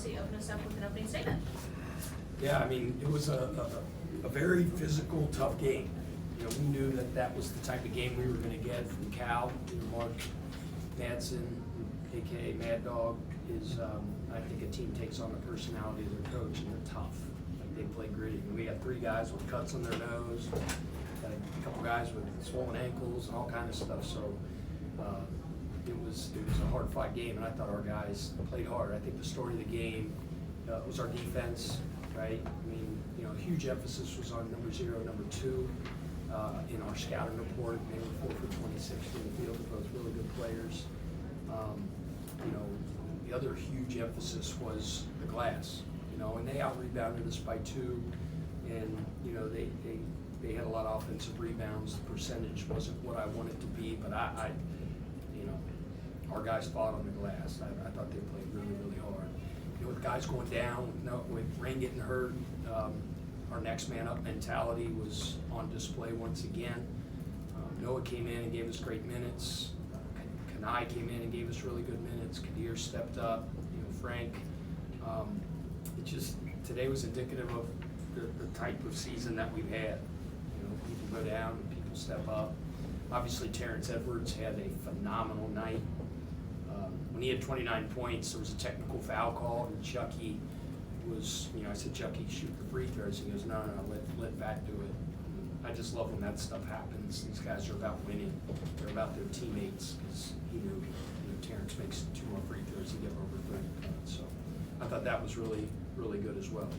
Kelsey, open us up with an opening statement. Yeah, I mean, it was a very physical, tough game. You know, we knew that was the type of game we were going to get from Cal. You know, Mark Madsen, a.k.a. Mad Dog, is, I think a team takes on the personality of their coach, and they're tough. Like, they play gritty. And we got 3 guys with cuts on their nose, got a couple guys with swollen ankles and all kind of stuff. So it was a hard-fought game, and I thought our guys played hard. I think the story of the game was our defense, right? I mean, you know, huge emphasis was on number 0, number 2 in our scouting report. They were 4 for 26 in the field, both really good players. You know, the other huge emphasis was the glass, you know, and they out-rebounded us by 2, and, you know, they had a lot of offensive rebounds. The percentage wasn't what I wanted to be, but I you know, our guys fought on the glass. I thought they played really, really hard. You know, with guys going down, with Rain getting hurt, our next man up mentality was on display once again. Noah came in and gave us great minutes. Kanai came in and gave us really good minutes. Kadir stepped up. You know, Frank. It just today was indicative of the type of season that we've had. You know, people go down and people step up. Obviously, Terrence Edwards had a phenomenal night. When he had 29 points, there was a technical foul call, and Chucky was, you know, I said, Chucky, shoot the free throws. He goes, no, let Pat do it. And I just love when that stuff happens. These guys are about winning. They're about their teammates, because he knew, you know, Terrence makes 2 more free throws to get over 30 points. So I thought that was really, really good as well.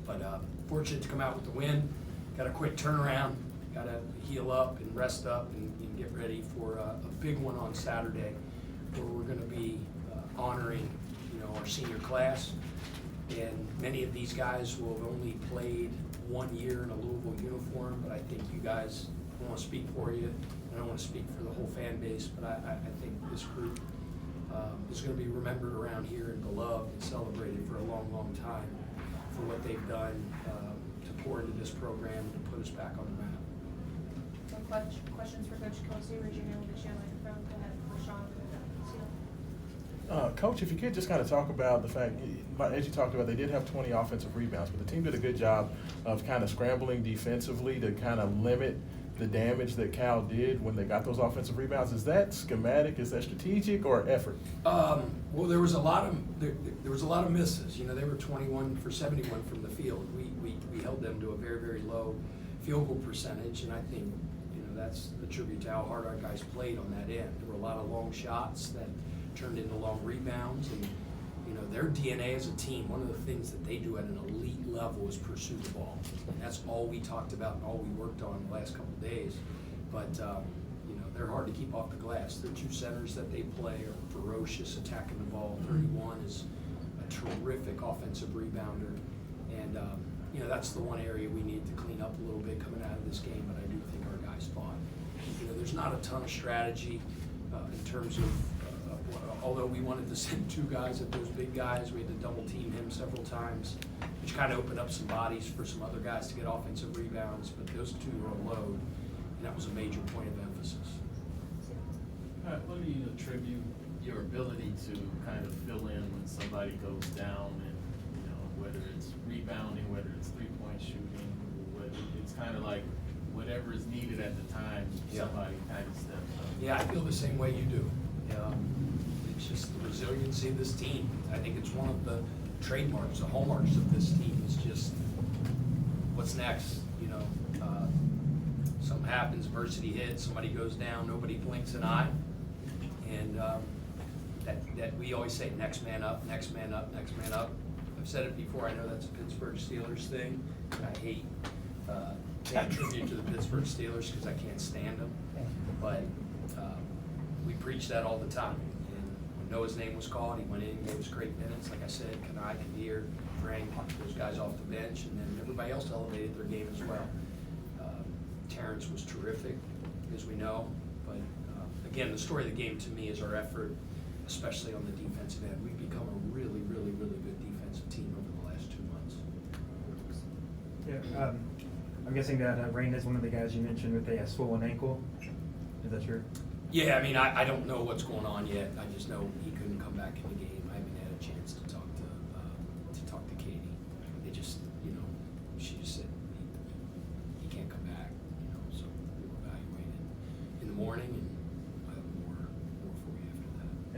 But fortunate to come out with the win. Got a quick turnaround. Got to heal up and rest up and get ready for a big one on Saturday, where we're going to be honoring, you know, our senior class. And many of these guys will have only played 1 year in a Louisville uniform, but I think you guys, I don't want to speak for you, I don't want to speak for the whole fan base, but I think this group is going to be remembered around here and beloved and celebrated for a long, long time for what they've done to pour into this program to put us back on the map. Questions for Coach Kelsey? Raise your hand. We'll get you a microphone. Go ahead, Rashawn. Coach, if you could just kind of talk about the fact, as you talked about, they did have 20 offensive rebounds, but the team did a good job of kind of scrambling defensively to kind of limit the damage that Cal did when they got those offensive rebounds. Is that schematic? Is that strategic or effort? Well, there was a lot of misses. You know, they were 21 for 71 from the field. We held them to a very, very low field goal percentage, and I think, you know, that's a tribute to how hard our guys played on that end. There were a lot of long shots that turned into long rebounds, and, you know, their DNA as a team, one of the things that they do at an elite level is pursue the ball. And that's all we talked about and all we worked on the last couple of days. But, you know, they're hard to keep off the glass. Their 2 centers that they play are ferocious attacking the ball. 31 is a terrific offensive rebounder. And, you know, that's the one area we need to clean up a little bit coming out of this game, but I do think our guys fought. You know, there's not a ton of strategy in terms of, although we wanted to send 2 guys at those big guys, we had to double team him several times, which kind of opened up some bodies for some other guys to get offensive rebounds, but those 2 were a load, and that was a major point of emphasis. What do you attribute your ability to kind of fill in when somebody goes down, and, you know, whether it's rebounding, whether it's 3-point shooting, whether it's kind of like whatever is needed at the time, somebody kind of steps up? Yeah, I feel the same way you do. It's just the resiliency of this team. I think it's one of the trademarks, the hallmarks of this team is just what's next. You know, something happens, adversity hits, somebody goes down, nobody blinks an eye, and that we always say, next man up, next man up, next man up. I've said it before. I know that's a Pittsburgh Steelers thing. I hate paying tribute to the Pittsburgh Steelers because I can't stand them, but we preach that all the time. And when Noah's name was called, he went in, gave us great minutes. Like I said, Kanai, Kadir, Frank, those guys off the bench, and then everybody else elevated their game as well. Terrence was terrific, as we know. But again, the story of the game to me is our effort, especially on the defensive end. We've become a really, really, really good defensive team over the last 2 months. Yeah, I'm guessing that Rain is one of the guys you mentioned with a swollen ankle. Is that true? Yeah, I mean, I don't know what's going on yet. I just know he couldn't come back in the game. I haven't had a chance to talk to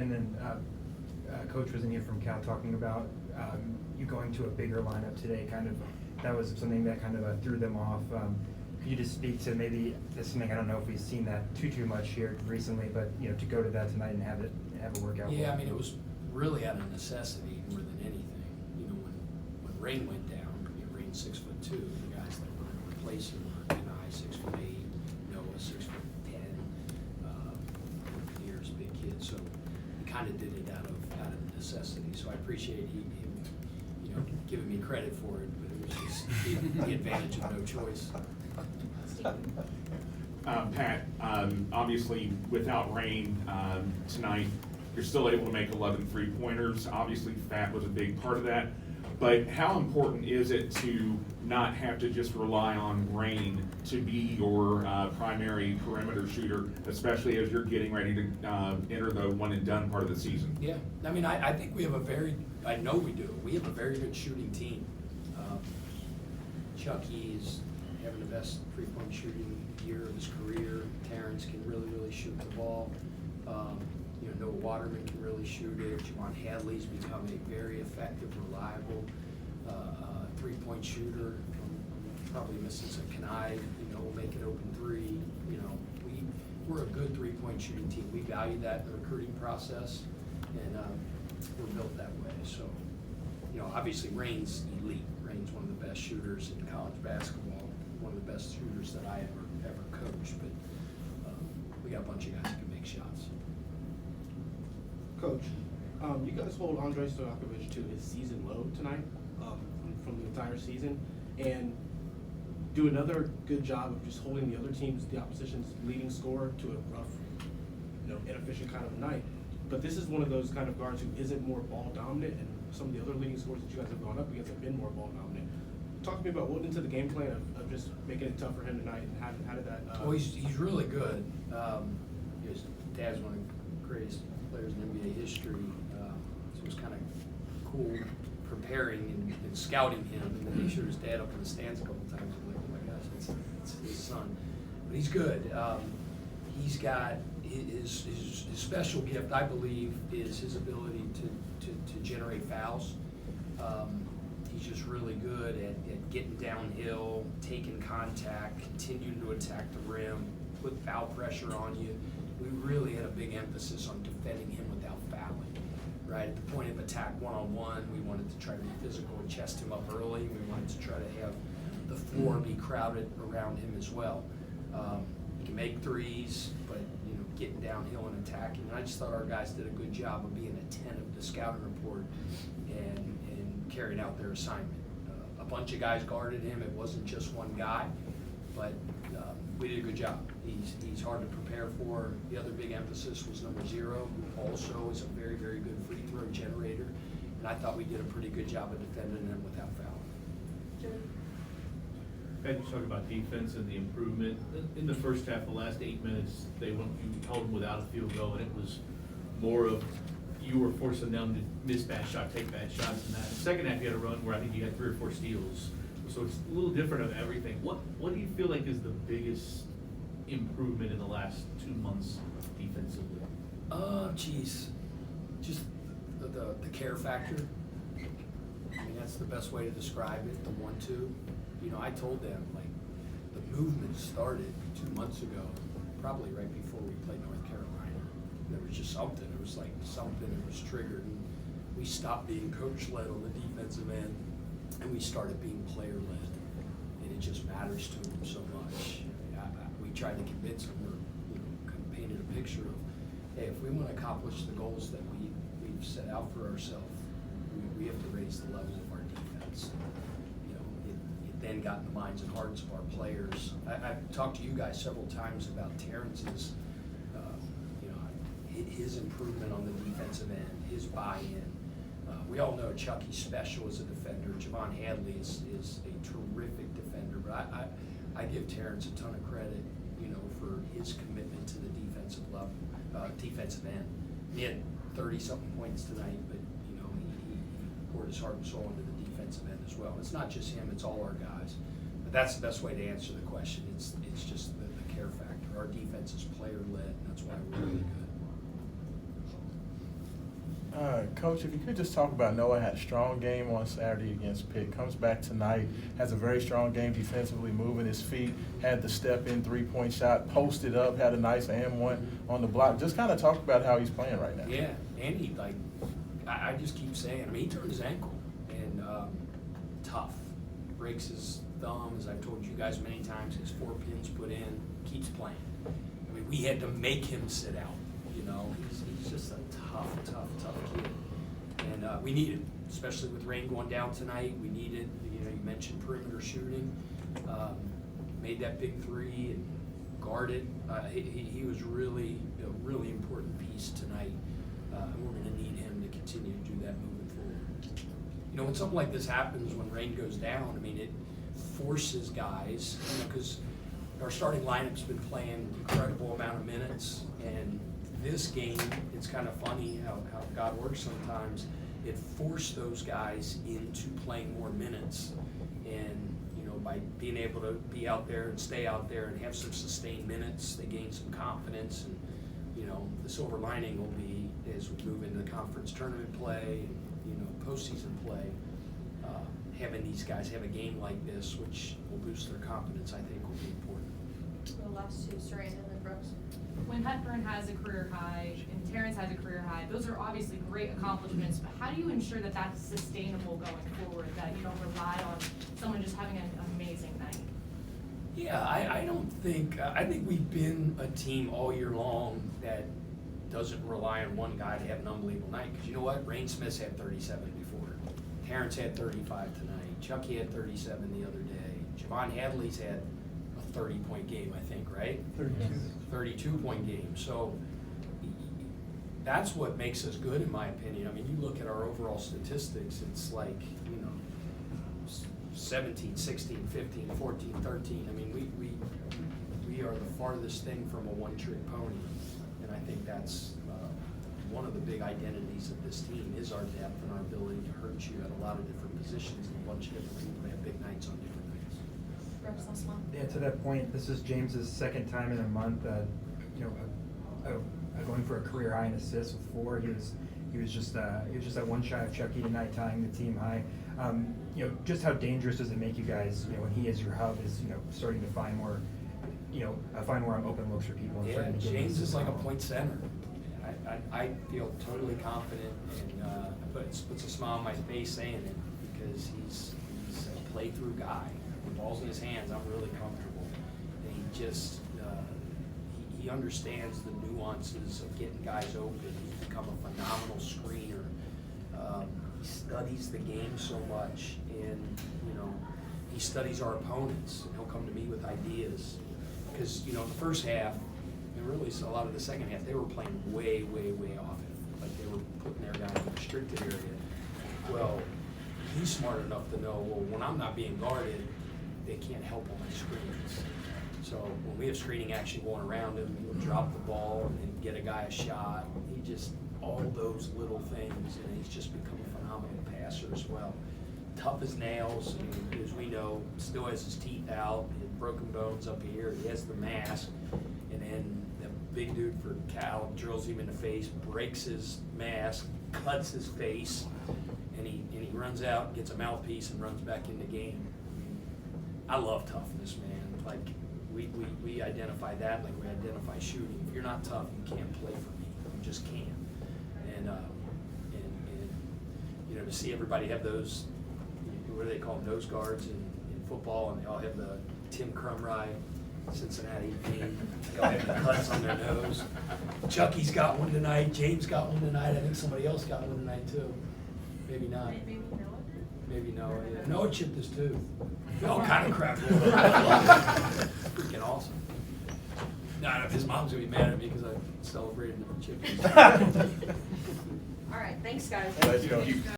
And then Coach was in here from Cal talking about you going to a bigger lineup today. Kind of that was something that kind of threw them off. Could you just speak to maybe this something I don't know if we've seen that too much here recently, but to go to that tonight and have a workout. Yeah, I mean, it was really out of necessity more than anything. When Rain went down, Rain's 6'2", the guys that were replacing were 6'8", Noah 6'10", years big kid. So we kind of did it out of necessity. So I appreciate him giving me credit for it, but it was just the advantage of no choice. Pat, obviously without Rain tonight, you're still able to make 11 3-pointers. Obviously, Fat was a big part of that. But how important is it to not have to just rely on Rain to be your primary perimeter shooter, especially as you're getting ready to enter the one-and-done part of the season? Yeah, I mean, I think we have I know we do. We have a very good shooting team. Chucky is having the best three-point shooting year of his career. Terrence can really shoot the ball. Noah Waterman can really shoot it. Javon Hadley's become a very effective, reliable three-point shooter. Probably missing some Kanai, will make it open three. We're a good three-point shooting team. We value that in the recruiting process, and we're built that way. So, obviously Rain's elite. Rain's one of the best shooters in college basketball, one of the best shooters that I ever coached. But we got a bunch of guys that can make shots. Coach, you guys hold Andrei Stojakovic to his season low tonight from the entire season, and do another good job of just holding the opposition's leading scorer to a rough, inefficient kind of night. But this is one of those kind of guards who isn't more ball dominant, and some of the other leading scorers that you guys have gone up against have been more ball dominant. Talk to me about what went into the game plan of just making it tough for him tonight, and how did that? Well, he's really good. His dad's one of the greatest players in NBA history, so it was kind of cool preparing and scouting him, and then he showed his dad up in the stands a couple times. I'm like, oh my gosh, it's his son. But he's good. He's got his special gift, I believe, is his ability to generate fouls. He's just really good at getting downhill, taking contact, continuing to attack the rim, put foul pressure on you. We really had a big emphasis on defending him without fouling, right? At the point of attack one-on-one, we wanted to try to be physical and chest him up early. We wanted to try to have the floor be crowded around him as well. He can make threes, but getting downhill and attacking. And I just thought our guys did a good job of being attentive to scouting report and carrying out their assignment. A bunch of guys guarded him. It wasn't just one guy, but we did a good job. He's hard to prepare for. The other big emphasis was number 0, who also is a very good free throw generator. And I thought we did a pretty good job of defending him without fouling. Pat, you talked about defense and the improvement. In the first half, the last 8 minutes, you held them without a field goal, and it was more of you were forcing them to miss bad shots, take bad shots, and that. The second half, you had a run where I think you had 3 or 4 steals. So it's a little different of everything. What do you feel like is the biggest improvement in the last 2 months defensively? Geez, just the care factor. I mean, that's the best way to describe it. The 1-2. I told them, like, the movement started 2 months ago, probably right before we played North Carolina. There was just something. It was like something that was triggered, and we stopped being coach-led on the defensive end, and we started being player-led, and it just matters to them so much. We tried to convince them, or kind of painted a picture of, hey, if we want to accomplish the goals that we've set out for ourselves, we have to raise the level of our defense. It then got in the minds and hearts of our players. I've talked to you guys several times about Terrence's, his improvement on the defensive end, his buy-in. We all know Chucky's special as a defender. Javon Hadley is a terrific defender, but I give Terrence a ton of credit, for his commitment to the defensive level, defensive end. He had 30-something points tonight, but he poured his heart and soul into the defensive end as well. It's not just him; it's all our guys. But that's the best way to answer the question. It's just the care factor. Our defense is player-led, and that's why we're really good. Coach, if you could just talk about Noah had a strong game on Saturday against Pitt, comes back tonight, has a very strong game defensively, moving his feet, had the step-in three-point shot, posted up, had a nice and one on the block. Just kind of talk about how he's playing right now. Yeah, and he, like, I just keep saying, I mean, he turned his ankle, and tough. Breaks his thumb, as I've told you guys many times, his 4 pins put in, keeps playing. I mean, we had to make him sit out, you know. He's just a tough kid. And we need it, especially with rain going down tonight. We need it. You know, you mentioned perimeter shooting. Made that big three and guarded. He was really a really important piece tonight. And we're going to need him to continue to do that moving forward. You know, when something like this happens, when rain goes down, I mean, it forces guys, you know, because our starting lineup's been playing an incredible amount of minutes, and this game, it's kind of funny how God works sometimes. It forced those guys into playing more minutes, and you know, by being able to be out there and stay out there and have some sustained minutes, they gain some confidence. And you know, the silver lining will be as we move into the conference tournament play, and, you know, postseason play. Having these guys have a game like this, which will boost their confidence, I think will be important. The last two, Saran and then Brooks. When Hepburn has a career high and Terrence has a career high, those are obviously great accomplishments, but how do you ensure that that's sustainable going forward, that you don't rely on someone just having an amazing night? Yeah, I don't think, I think we've been a team all year long that doesn't rely on one guy to have an unbelievable night. Because you know what? Rain Smith's had 37 before. Terrence had 35 tonight. Chucky had 37 the other day. Javon Hadley's had a 30-point game, I think, right? 32-point game. So that's what makes us good, in my opinion. I mean, you look at our overall statistics, it's like, you know, 17, 16, 15, 14, 13. I mean, we are the farthest thing from a one-trick pony. And I think that's one of the big identities of this team is our depth and our ability to hurt you at a lot of different positions and a bunch of different people that have big nights on different nights. Brooks, last one. Yeah, to that point, this is James's second time in a month, you know, going for a career high in assists with 4. He was just that one shy of Chucky tonight, tying the team high. You know, just how dangerous does it make you guys? You know, when he is your hub, is starting to find more, find more open looks for people. And Yeah, starting to get James is like a involved. point center. I feel totally confident, and puts a smile on my face saying it, because he's a play-through guy. With balls in his hands, I'm really comfortable. And he just he understands the nuances of getting guys open. He's become a phenomenal screener. He studies the game so much, and you know, he studies our opponents. And he'll come to me with ideas, because you know, in the first half, and really so a lot of the second half, they were playing way off it. Like they were putting their guy in the restricted area. Well, he's smart enough to know, well, when I'm not being guarded, they can't help on my screens. So when we have screening action going around him, he'll drop the ball and get a guy a shot. He just, all those little things, and he's just become a phenomenal passer as well. Tough as nails, and as we know, still has his teeth out, he had broken bones up here, he has the mask, and then the big dude for Cal drills him in the face, breaks his mask, cuts his face, and he runs out, gets a mouthpiece, and runs back in the game. I love toughness, man. Like, we identify that like we identify shooting. If you're not tough, you can't play for me. You just can't. And you know, to see everybody have those, what do they call them, nose guards in football, and they all have the Tim Crumry Cincinnati theme. They all have the cuts on their nose. Chucky's got one tonight. James got one tonight. I think somebody else got one tonight too. Maybe not. Maybe Noah? Maybe Noah. Yeah. Noah chipped his tooth. All kind of crap. Freaking awesome. Nah, his mom's gonna be mad at me because I celebrated the chip. All right, thanks, guys. Thanks, Coach.